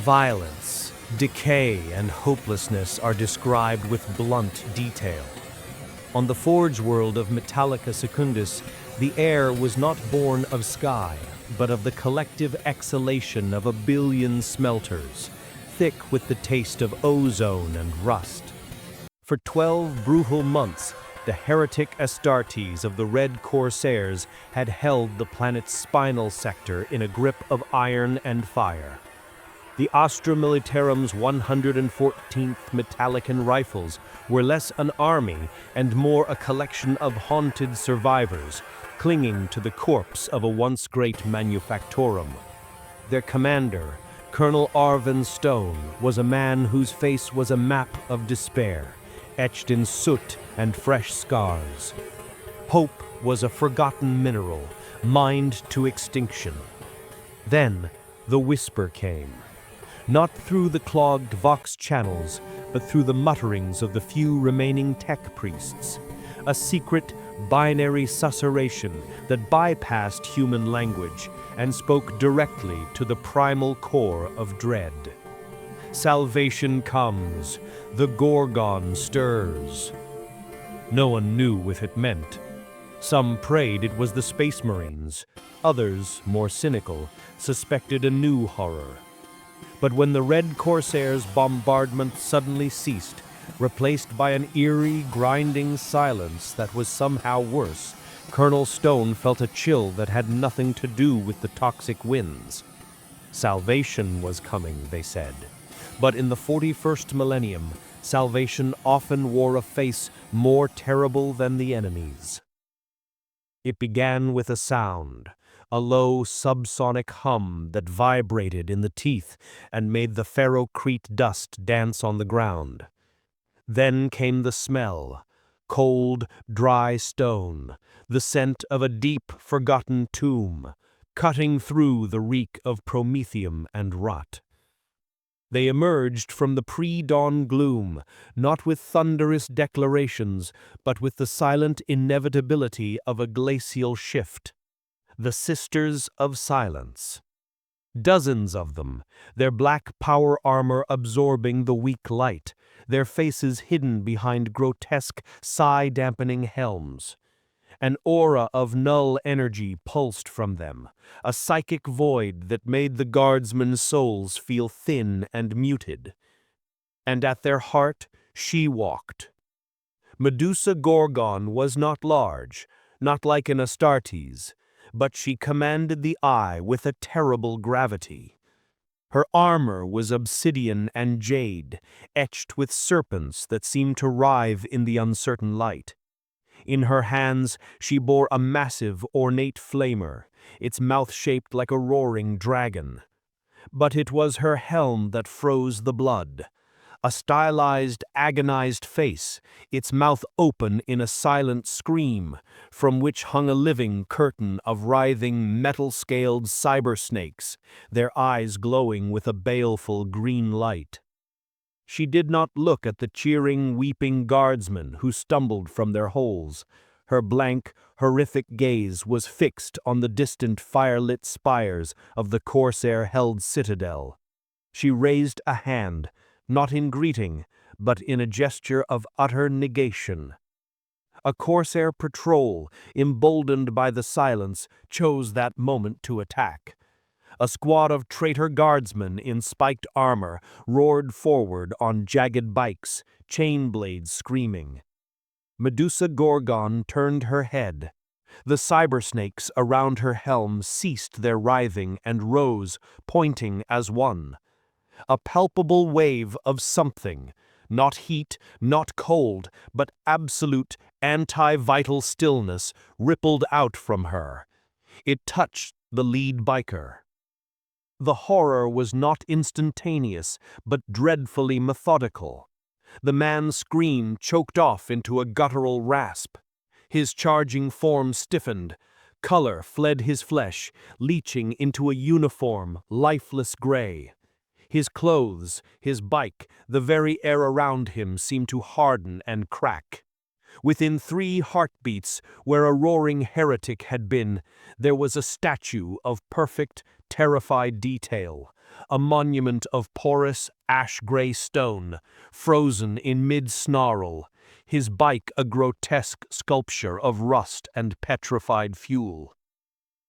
Violence, decay, and hopelessness are described with blunt detail. On the forge world of Metallica Secundus, the air was not born of sky, but of the collective exhalation of a billion smelters, thick with the taste of ozone and rust. For 12 brutal months, the heretic Astartes of the Red Corsairs had held the planet's spinal sector in a grip of iron and fire. The Astra Militarum's 114th Metallican rifles were less an army and more a collection of haunted survivors, clinging to the corpse of a once great manufactorum. Their commander, Colonel Arvin Stone, was a man whose face was a map of despair, etched in soot and fresh scars. Hope was a forgotten mineral, mined to extinction. Then the whisper came. Not through the clogged vox channels, but through the mutterings of the few remaining tech priests. A secret, binary susurration that bypassed human language and spoke directly to the primal core of dread. Salvation comes, the Gorgon stirs. No one knew what it meant. Some prayed it was the Space Marines. Others, more cynical, suspected a new horror. But when the Red Corsairs' bombardment suddenly ceased, replaced by an eerie, grinding silence that was somehow worse, Colonel Stone felt a chill that had nothing to do with the toxic winds. Salvation was coming, they said. But in the 41st millennium, salvation often wore a face more terrible than the enemy's. It began with a sound, a low subsonic hum that vibrated in the teeth and made the ferrocrete dust dance on the ground. Then came the smell, cold, dry stone, the scent of a deep, forgotten tomb, cutting through the reek of promethium and rot. They emerged from the pre-dawn gloom, not with thunderous declarations, but with the silent inevitability of a glacial shift. The Sisters of Silence. Dozens of them, their black power armor absorbing the weak light, their faces hidden behind grotesque, sigh-dampening helms. An aura of null energy pulsed from them, a psychic void that made the guardsmen's souls feel thin and muted. And at their heart, she walked. Medusa Gorgon was not large, not like an Astartes, but she commanded the eye with a terrible gravity. Her armor was obsidian and jade, etched with serpents that seemed to writhe in the uncertain light. In her hands she bore a massive, ornate flamer, its mouth shaped like a roaring dragon. But it was her helm that froze the blood. A stylized, agonized face, its mouth open in a silent scream, from which hung a living curtain of writhing, metal-scaled cyber snakes, their eyes glowing with a baleful green light. She did not look at the cheering, weeping guardsmen who stumbled from their holes. Her blank, horrific gaze was fixed on the distant fire-lit spires of the Corsair-held citadel. She raised a hand, not in greeting, but in a gesture of utter negation. A Corsair patrol, emboldened by the silence, chose that moment to attack. A squad of traitor guardsmen in spiked armor roared forward on jagged bikes, chain blades screaming. Medusa Gorgon turned her head. The cybersnakes around her helm ceased their writhing and rose, pointing as one. A palpable wave of something, not heat, not cold, but absolute, anti-vital stillness rippled out from her. It touched the lead biker. The horror was not instantaneous, but dreadfully methodical. The man's scream choked off into a guttural rasp. His charging form stiffened. Color fled his flesh, leaching into a uniform, lifeless gray. His clothes, his bike, the very air around him seemed to harden and crack. Within 3 heartbeats, where a roaring heretic had been, there was a statue of perfect, terrified detail, a monument of porous, ash-gray stone, frozen in mid-snarl, his bike a grotesque sculpture of rust and petrified fuel.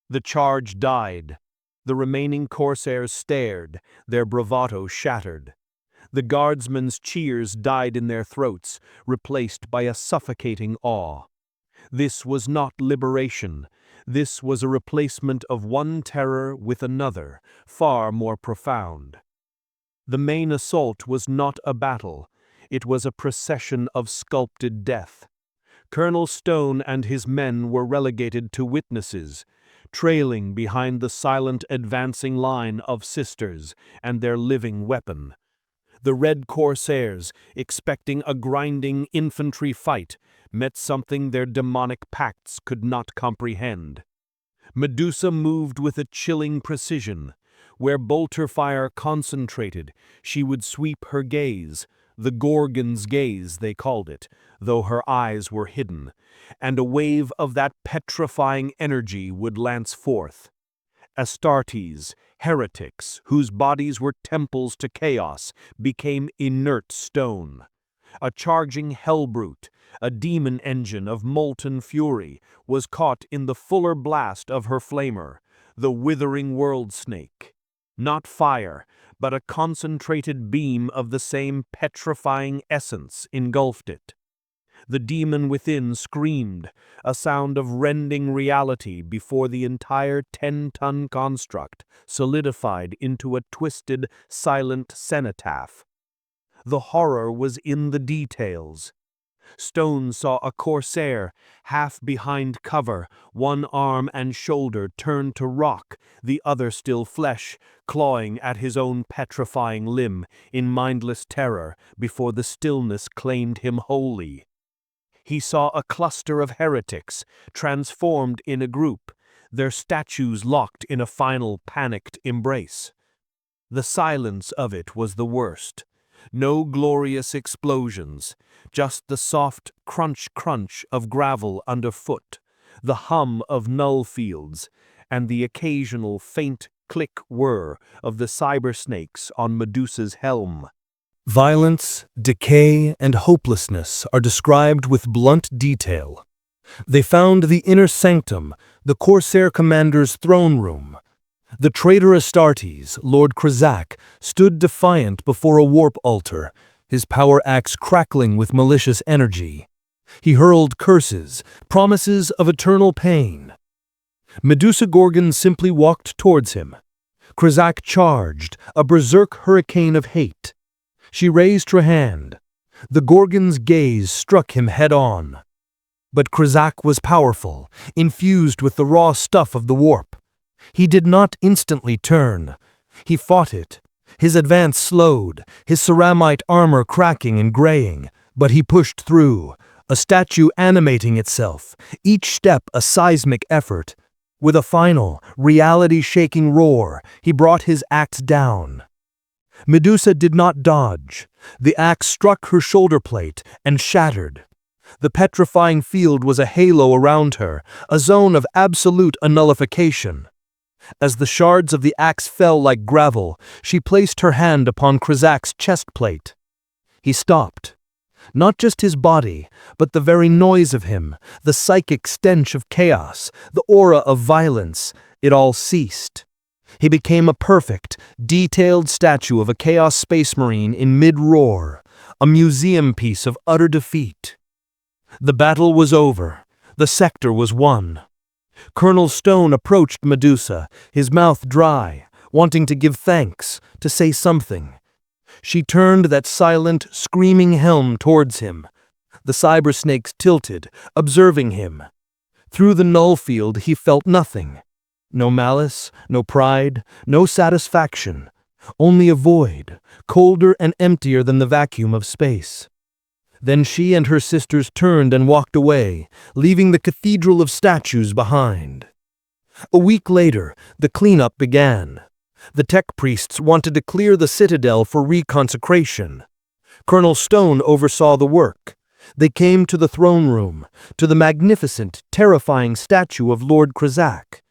The charge died. The remaining corsairs stared, their bravado shattered. The guardsmen's cheers died in their throats, replaced by a suffocating awe. This was not liberation. This was a replacement of one terror with another, far more profound. The main assault was not a battle. It was a procession of sculpted death. Colonel Stone and his men were relegated to witnesses, trailing behind the silent advancing line of sisters and their living weapon. The Red Corsairs, expecting a grinding infantry fight, met something their demonic pacts could not comprehend. Medusa moved with a chilling precision. Where bolter fire concentrated, she would sweep her gaze, the Gorgon's gaze they called it, though her eyes were hidden, and a wave of that petrifying energy would lance forth. Astartes, heretics, whose bodies were temples to chaos, became inert stone. A charging hellbrute, a demon engine of molten fury, was caught in the fuller blast of her flamer, the withering world snake. Not fire, but a concentrated beam of the same petrifying essence engulfed it. The demon within screamed, a sound of rending reality before the entire 10-ton construct solidified into a twisted, silent cenotaph. The horror was in the details. Stone saw a corsair, half behind cover, one arm and shoulder turned to rock, the other still flesh, clawing at his own petrifying limb in mindless terror before the stillness claimed him wholly. He saw a cluster of heretics, transformed in a group, their statues locked in a final panicked embrace. The silence of it was the worst. No glorious explosions, just the soft crunch-crunch of gravel underfoot, the hum of null fields, and the occasional faint click-whir of the cyber snakes on Medusa's helm. Violence, decay, and hopelessness are described with blunt detail. They found the inner sanctum, the Corsair commander's throne room. The traitor Astartes, Lord Krizak, stood defiant before a warp altar, his power axe crackling with malicious energy. He hurled curses, promises of eternal pain. Medusa Gorgon simply walked towards him. Krizak charged, a berserk hurricane of hate. She raised her hand. The Gorgon's gaze struck him head-on. But Krizak was powerful, infused with the raw stuff of the warp. He did not instantly turn. He fought it. His advance slowed, his ceramite armor cracking and graying, but he pushed through, a statue animating itself, each step a seismic effort. With a final, reality-shaking roar, he brought his axe down. Medusa did not dodge. The axe struck her shoulder plate and shattered. The petrifying field was a halo around her, a zone of absolute annullification. As the shards of the axe fell like gravel, she placed her hand upon Krizak's chest plate. He stopped. Not just his body, but the very noise of him, the psychic stench of chaos, the aura of violence, it all ceased. He became a perfect, detailed statue of a Chaos Space Marine in mid-roar, a museum piece of utter defeat. The battle was over. The sector was won. Colonel Stone approached Medusa, his mouth dry, wanting to give thanks, to say something. She turned that silent, screaming helm towards him. The cyber snakes tilted, observing him. Through the null field he felt nothing. No malice, no pride, no satisfaction. Only a void, colder and emptier than the vacuum of space. Then she and her sisters turned and walked away, leaving the cathedral of statues behind. A week later, the cleanup began. The tech priests wanted to clear the citadel for reconsecration. Colonel Stone oversaw the work. They came to the throne room, to the magnificent, terrifying statue of Lord Krizak.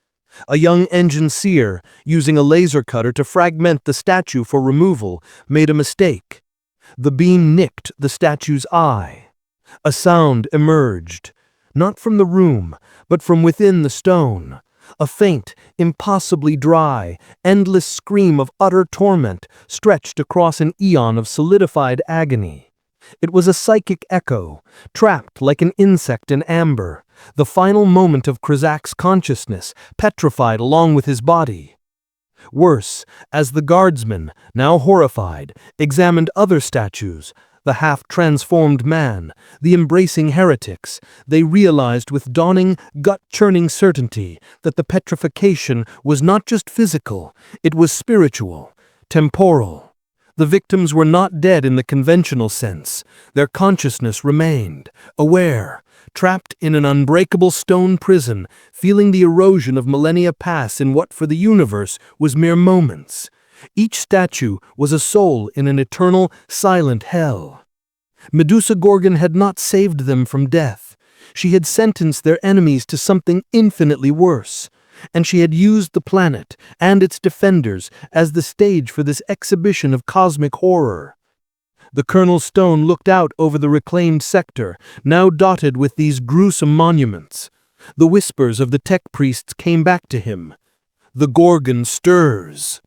A young engineer, using a laser cutter to fragment the statue for removal, made a mistake. The beam nicked the statue's eye. A sound emerged, not from the room, but from within the stone. A faint, impossibly dry, endless scream of utter torment stretched across an eon of solidified agony. It was a psychic echo, trapped like an insect in amber, the final moment of Krizak's consciousness, petrified along with his body. Worse, as the guardsmen, now horrified, examined other statues, the half-transformed man, the embracing heretics, they realized with dawning, gut-churning certainty that the petrification was not just physical, it was spiritual, temporal. The victims were not dead in the conventional sense. Their consciousness remained, aware, trapped in an unbreakable stone prison, feeling the erosion of millennia pass in what for the universe was mere moments. Each statue was a soul in an eternal, silent hell. Medusa Gorgon had not saved them from death. She had sentenced their enemies to something infinitely worse, and she had used the planet and its defenders as the stage for this exhibition of cosmic horror. The Colonel Stone looked out over the reclaimed sector, now dotted with these gruesome monuments. The whispers of the tech priests came back to him. The Gorgon stirs.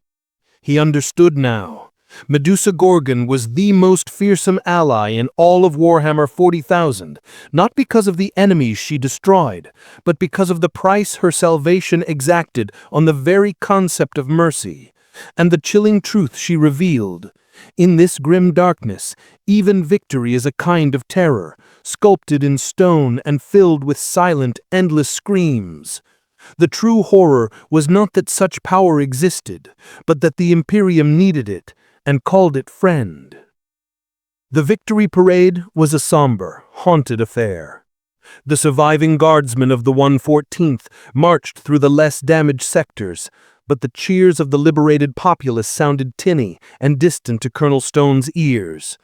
He understood now. Medusa Gorgon was the most fearsome ally in all of Warhammer 40,000, not because of the enemies she destroyed, but because of the price her salvation exacted on the very concept of mercy, and the chilling truth she revealed. In this grim darkness, even victory is a kind of terror, sculpted in stone and filled with silent, endless screams. The true horror was not that such power existed, but that the Imperium needed it and called it friend. The victory parade was a somber, haunted affair. The surviving guardsmen of the 114th marched through the less damaged sectors, but the cheers of the liberated populace sounded tinny and distant to Colonel Stone's ears.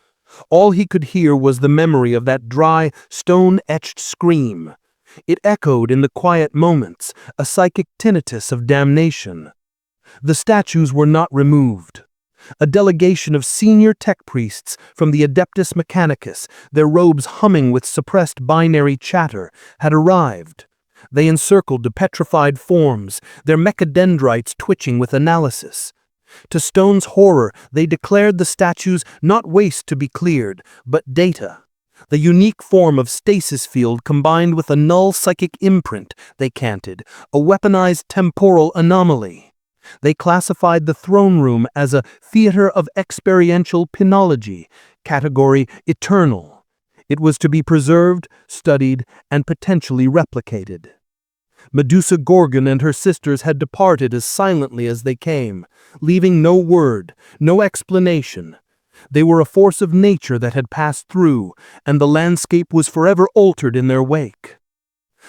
All he could hear was the memory of that dry, stone-etched scream. It echoed in the quiet moments, a psychic tinnitus of damnation. The statues were not removed. A delegation of senior tech priests from the Adeptus Mechanicus, their robes humming with suppressed binary chatter, had arrived. They encircled the petrified forms, their mechadendrites twitching with analysis. To Stone's horror, they declared the statues not waste to be cleared, but data. The unique form of stasis field combined with a null psychic imprint, they canted, a weaponized temporal anomaly. They classified the throne room as a theater of experiential pinology, category eternal. It was to be preserved, studied, and potentially replicated. Medusa Gorgon and her sisters had departed as silently as they came, leaving no word, no explanation. They were a force of nature that had passed through, and the landscape was forever altered in their wake.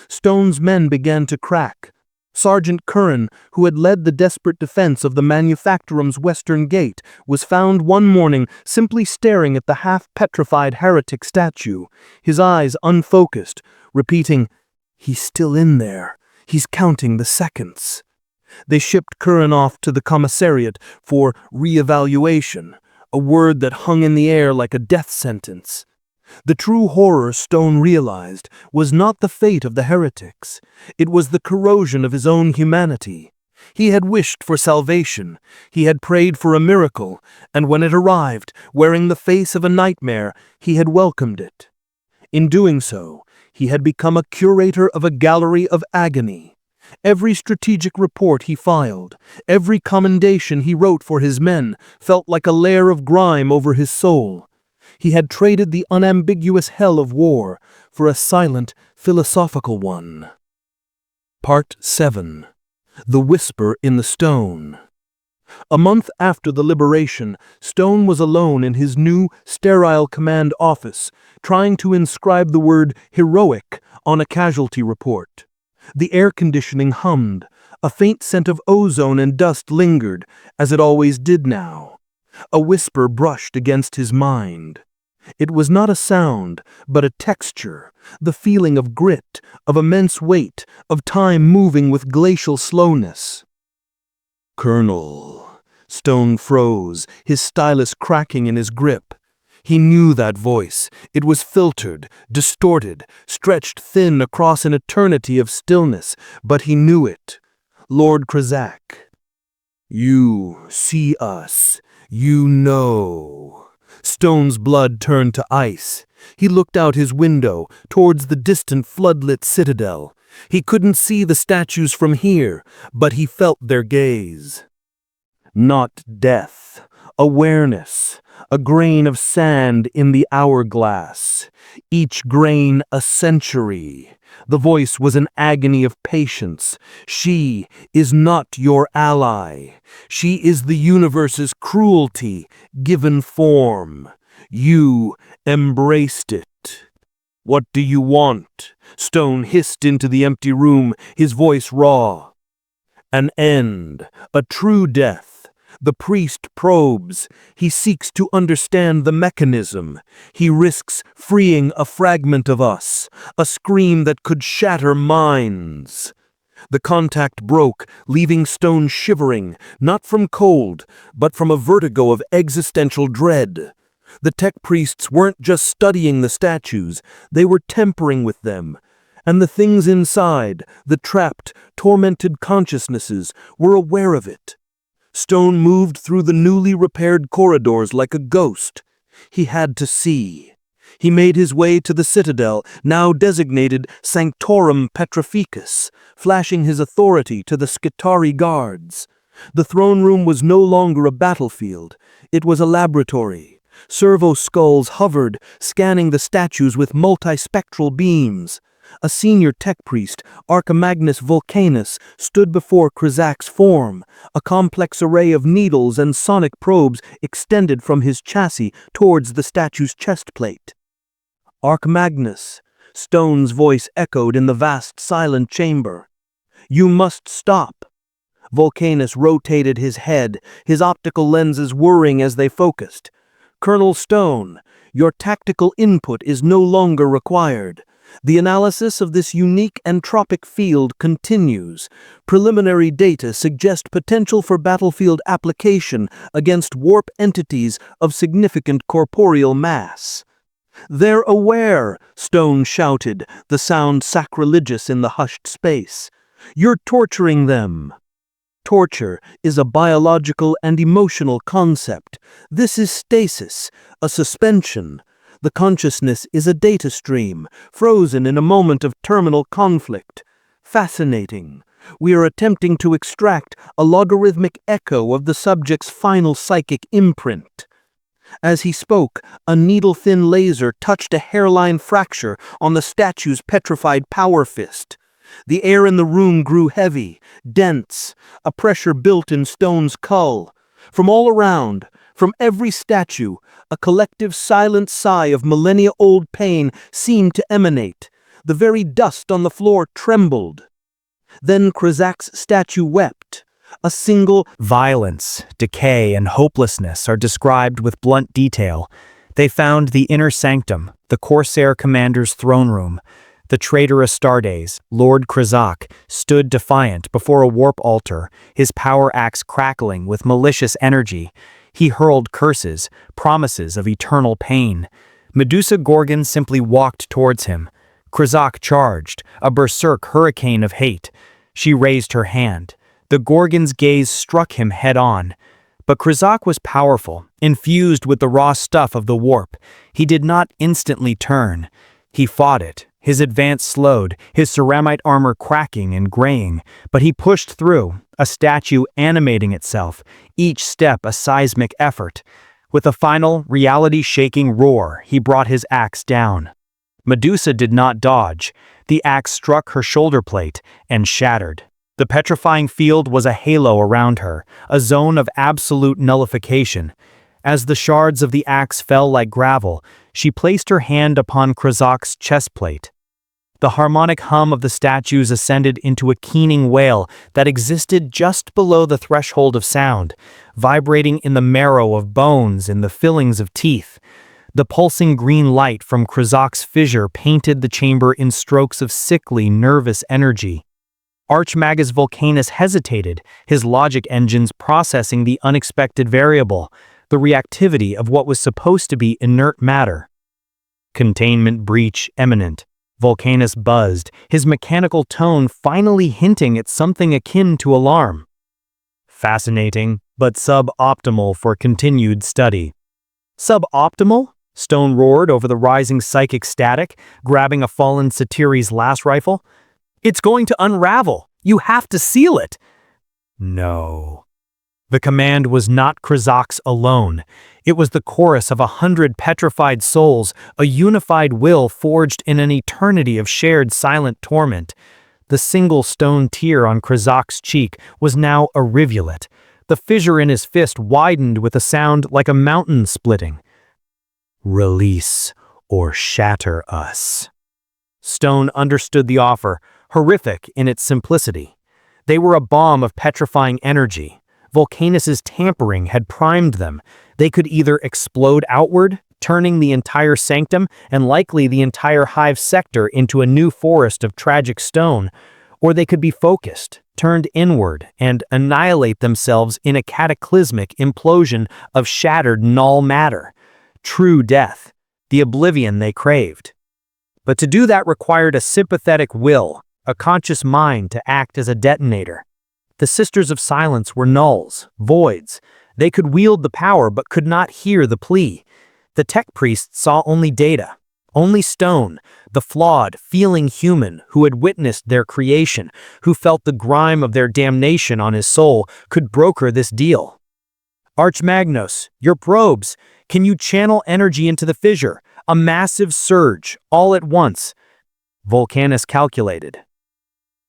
Stone's men began to crack. Sergeant Curran, who had led the desperate defense of the Manufactorum's western gate, was found one morning simply staring at the half-petrified heretic statue, his eyes unfocused, repeating, "He's still in there. He's counting the seconds." They shipped Curran off to the commissariat for re-evaluation, a word that hung in the air like a death sentence. The true horror, Stone realized, was not the fate of the heretics. It was the corrosion of his own humanity. He had wished for salvation. He had prayed for a miracle, and when it arrived, wearing the face of a nightmare, he had welcomed it. In doing so, he had become a curator of a gallery of agony. Every strategic report he filed, every commendation he wrote for his men, felt like a layer of grime over his soul. He had traded the unambiguous hell of war for a silent, philosophical one. Part 7. The Whisper in the Stone. A month after the liberation, Stone was alone in his new, sterile command office, trying to inscribe the word heroic on a casualty report. The air conditioning hummed. A faint scent of ozone and dust lingered, as it always did now. A whisper brushed against his mind. It was not a sound, but a texture, the feeling of grit, of immense weight, of time moving with glacial slowness. "Colonel." Stone froze, his stylus cracking in his grip. He knew that voice. It was filtered, distorted, stretched thin across an eternity of stillness, but he knew it. Lord Krazak. "You see us. You know." Stone's blood turned to ice. He looked out his window, towards the distant floodlit citadel. He couldn't see the statues from here, but he felt their gaze. Not death, awareness, a grain of sand in the hourglass. Each grain a century. The voice was an agony of patience. She is not your ally. She is the universe's cruelty, given form. You embraced it. "What do you want?" Stone hissed into the empty room, his voice raw. "An end, a true death." The priest probes. He seeks to understand the mechanism. He risks freeing a fragment of us, a scream that could shatter minds. The contact broke, leaving Stone shivering, not from cold, but from a vertigo of existential dread. The tech priests weren't just studying the statues, they were tempering with them. And the things inside, the trapped, tormented consciousnesses, were aware of it. Stone moved through the newly repaired corridors like a ghost. He had to see. He made his way to the citadel, now designated Sanctorum Petrificus, flashing his authority to the Skitarii guards. The throne room was no longer a battlefield. It was a laboratory. Servo skulls hovered, scanning the statues with multispectral beams. A senior tech priest, Archimagnus Vulcanus, stood before Krazak's form. A complex array of needles and sonic probes extended from his chassis towards the statue's chest plate. "Archimagnus," Stone's voice echoed in the vast silent chamber. "You must stop." Vulcanus rotated his head, his optical lenses whirring as they focused. "Colonel Stone, your tactical input is no longer required. The analysis of this unique entropic field continues. Preliminary data suggest potential for battlefield application against warp entities of significant corporeal mass." "They're aware," Stone shouted, the sound sacrilegious in the hushed space. "You're torturing them." Torture is a biological and emotional concept. This is stasis, a suspension. The consciousness is a data stream, frozen in a moment of terminal conflict. Fascinating. We are attempting to extract a logarithmic echo of the subject's final psychic imprint. As he spoke, a needle-thin laser touched a hairline fracture on the statue's petrified power fist. The air in the room grew heavy, dense, a pressure built in Stone's skull. From all around, from every statue, a collective silent sigh of millennia-old pain seemed to emanate. The very dust on the floor trembled. Then Krazak's statue wept. A single Violence, decay, and hopelessness are described with blunt detail. They found the inner sanctum, the Corsair commander's throne room. The traitor Astartes, Lord Krazak, stood defiant before a warp altar, his power axe crackling with malicious energy. He hurled curses, promises of eternal pain. Medusa Gorgon simply walked towards him. Krazak charged, a berserk hurricane of hate. She raised her hand. The Gorgon's gaze struck him head-on. But Krazak was powerful, infused with the raw stuff of the warp. He did not instantly turn. He fought it. His advance slowed, his ceramite armor cracking and graying, but he pushed through, a statue animating itself, each step a seismic effort. With a final, reality-shaking roar, he brought his axe down. Medusa did not dodge. The axe struck her shoulder plate and shattered. The petrifying field was a halo around her, a zone of absolute nullification. As the shards of the axe fell like gravel, she placed her hand upon Krazak's chest plate. The harmonic hum of the statues ascended into a keening wail that existed just below the threshold of sound, vibrating in the marrow of bones, in the fillings of teeth. The pulsing green light from Krazak's fissure painted the chamber in strokes of sickly, nervous energy. Archmagus Vulcanus hesitated, his logic engines processing the unexpected variable, the reactivity of what was supposed to be inert matter. Containment breach imminent. Vulcanus buzzed, his mechanical tone finally hinting at something akin to alarm. Fascinating, but suboptimal for continued study. Suboptimal? Stone roared over the rising psychic static, grabbing a fallen Satiri's last rifle. It's going to unravel. You have to seal it. No. The command was not Krazak's alone. It was the chorus of 100 petrified souls, a unified will forged in an eternity of shared silent torment. The single stone tear on Krazak's cheek was now a rivulet. The fissure in his fist widened with a sound like a mountain splitting. Release or shatter us. Stone understood the offer, horrific in its simplicity. They were a bomb of petrifying energy. Vulcanus's tampering had primed them. They could either explode outward, turning the entire sanctum and likely the entire hive sector into a new forest of tragic stone, or they could be focused, turned inward, and annihilate themselves in a cataclysmic implosion of shattered null matter. True death, the oblivion they craved. But to do that required a sympathetic will, a conscious mind to act as a detonator. The Sisters of Silence were nulls, voids. They could wield the power but could not hear the plea. The tech priests saw only data, only Stone, the flawed, feeling human who had witnessed their creation, who felt the grime of their damnation on his soul, could broker this deal. Archmagnus, your probes, can you channel energy into the fissure? A massive surge, all at once. Vulcanus calculated.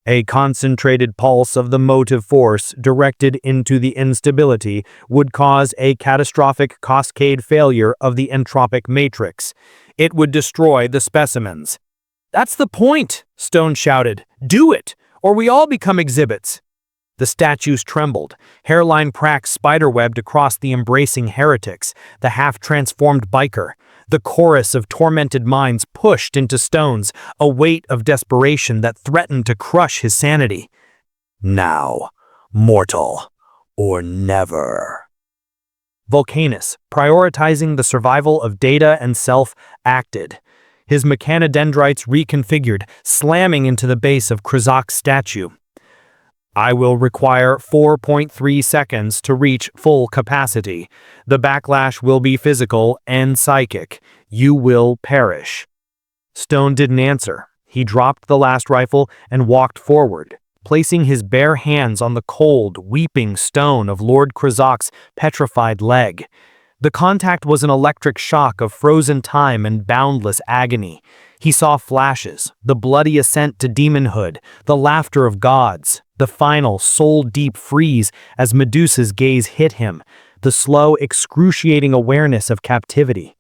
A concentrated pulse of the motive force directed into the instability would cause a catastrophic cascade failure of the entropic matrix. It would destroy the specimens. That's the point, Stone shouted. Do it, or we all become exhibits. The statues trembled, hairline cracks spiderwebbed across the embracing heretics, the half-transformed biker. The chorus of tormented minds pushed into Stone's, a weight of desperation that threatened to crush his sanity. Now, mortal, or never. Vulcanus, prioritizing the survival of data and self, acted. His mechanodendrites reconfigured, slamming into the base of Krazak's statue. I will require 4.3 seconds to reach full capacity. The backlash will be physical and psychic. You will perish. Stone didn't answer. He dropped the last rifle and walked forward, placing his bare hands on the cold, weeping stone of Lord Krazak's petrified leg. The contact was an electric shock of frozen time and boundless agony. He saw flashes, the bloody ascent to demonhood, the laughter of gods, the final soul-deep freeze as Medusa's gaze hit him, the slow, excruciating awareness of captivity.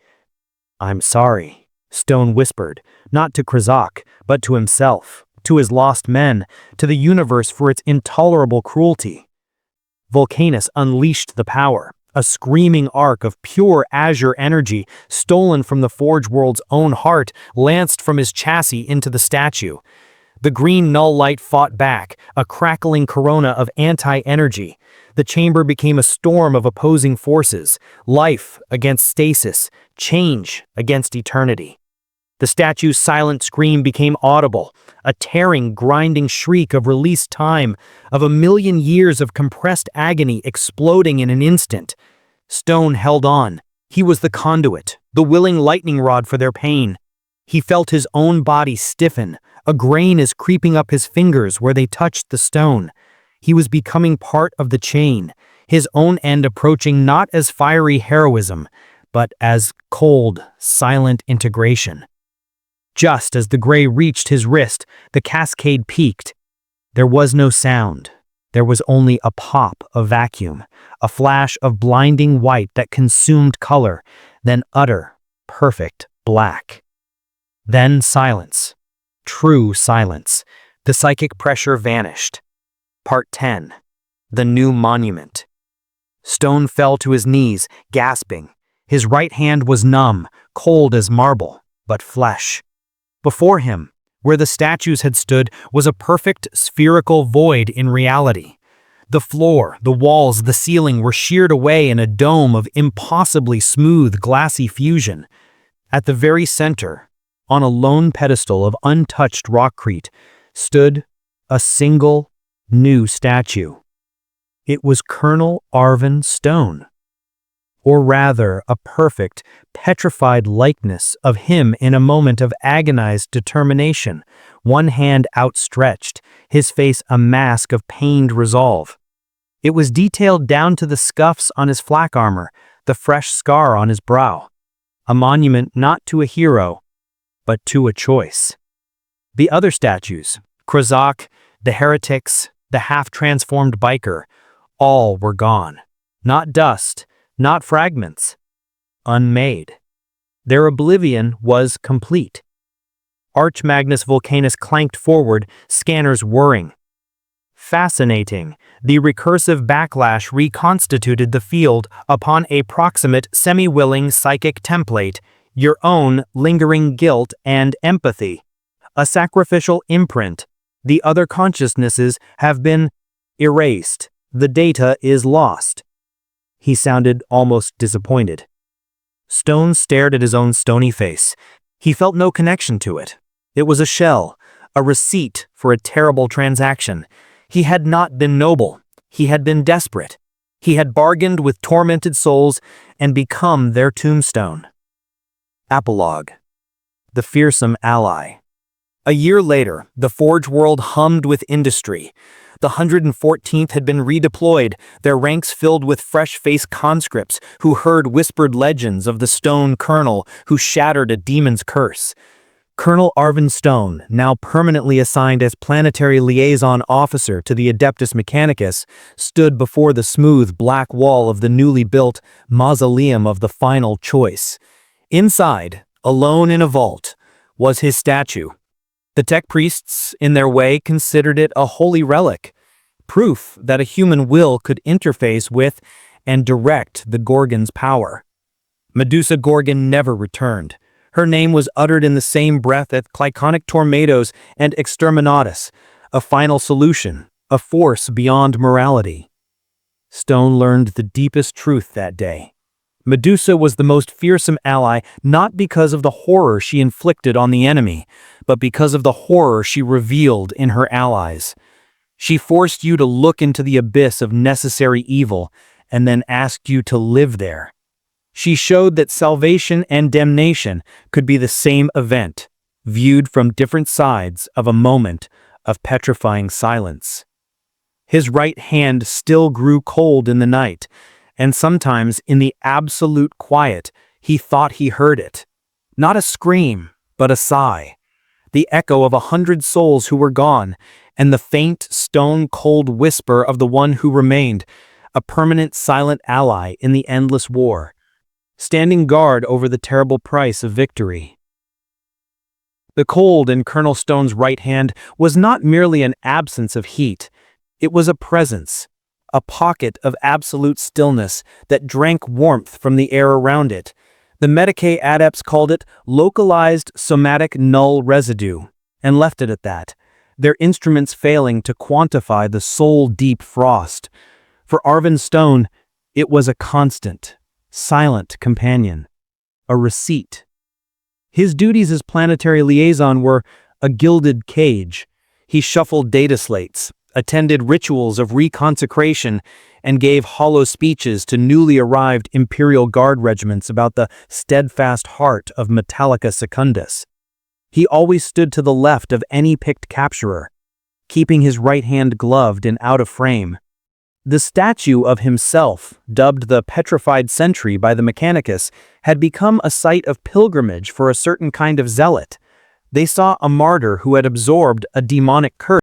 I'm sorry, Stone whispered, not to Krazak, but to himself, to his lost men, to the universe for its intolerable cruelty. Vulcanus unleashed the power, a screaming arc of pure azure energy stolen from the Forge World's own heart, lanced from his chassis into the statue. The green null light fought back, a crackling corona of anti-energy. The chamber became a storm of opposing forces, life against stasis, change against eternity. The statue's silent scream became audible, a tearing, grinding shriek of released time, of a million years of compressed agony exploding in an instant. Stone held on. He was the conduit, the willing lightning rod for their pain. He felt his own body stiffen. A grain is creeping up his fingers where they touched the stone. He was becoming part of the chain, his own end approaching not as fiery heroism, but as cold, silent integration. Just as the gray reached his wrist, the cascade peaked. There was no sound. There was only a pop of vacuum, a flash of blinding white that consumed color, then utter, perfect black. Then silence. True silence. The psychic pressure vanished. Part 10. The New Monument. Stone fell to his knees, gasping. His right hand was numb, cold as marble, but flesh. Before him, where the statues had stood, was a perfect spherical void in reality. The floor, the walls, the ceiling were sheared away in a dome of impossibly smooth, glassy fusion. At the very center, on a lone pedestal of untouched rockcrete, stood a single, new statue. It was Colonel Arvin Stone. Or rather, a perfect, petrified likeness of him in a moment of agonized determination, one hand outstretched, his face a mask of pained resolve. It was detailed down to the scuffs on his flak armor, the fresh scar on his brow, a monument not to a hero, but to a choice. The other statues, Krazak, the heretics, the half-transformed biker, all were gone. Not dust, not fragments. Unmade. Their oblivion was complete. Archmagnus Vulcanus clanked forward, scanners whirring. Fascinating. The recursive backlash reconstituted the field upon a proximate semi-willing psychic template, your own lingering guilt and empathy. A sacrificial imprint. The other consciousnesses have been erased. The data is lost. He sounded almost disappointed. Stone stared at his own stony face. He felt no connection to it. It was a shell, a receipt for a terrible transaction. He had not been noble. He had been desperate. He had bargained with tormented souls and become their tombstone. Epilogue. The fearsome ally. A year later, the Forge world hummed with industry. The 114th had been redeployed, their ranks filled with fresh-faced conscripts who heard whispered legends of the Stone Colonel who shattered a demon's curse. Colonel Arvin Stone, now permanently assigned as planetary liaison officer to the Adeptus Mechanicus, stood before the smooth black wall of the newly built Mausoleum of the Final Choice. Inside, alone in a vault, was his statue. The tech priests, in their way, considered it a holy relic, proof that a human will could interface with and direct the Gorgon's power. Medusa Gorgon never returned. Her name was uttered in the same breath as Clyconic Tornadoes and Exterminatus, a final solution, a force beyond morality. Stone learned the deepest truth that day. Medusa was the most fearsome ally not because of the horror she inflicted on the enemy, but because of the horror she revealed in her allies. She forced you to look into the abyss of necessary evil and then asked you to live there. She showed that salvation and damnation could be the same event, viewed from different sides of a moment of petrifying silence. His right hand still grew cold in the night, and sometimes in the absolute quiet, he thought he heard it. Not a scream, but a sigh. The echo of 100 souls who were gone, and the faint, stone-cold whisper of the one who remained, a permanent silent ally in the endless war, standing guard over the terrible price of victory. The cold in Colonel Stone's right hand was not merely an absence of heat, it was a presence, a pocket of absolute stillness that drank warmth from the air around it. The Medicae adepts called it localized somatic null residue, and left it at that, their instruments failing to quantify the soul-deep frost. For Arvin Stone, it was a constant, silent companion, a receipt. His duties as planetary liaison were a gilded cage. He shuffled data slates, attended rituals of reconsecration, and gave hollow speeches to newly arrived Imperial Guard regiments about the steadfast heart of Metallica Secundus. He always stood to the left of any picked capturer, keeping his right hand gloved and out of frame. The statue of himself, dubbed the Petrified Sentry by the Mechanicus, had become a site of pilgrimage for a certain kind of zealot. They saw a martyr who had absorbed a demonic curse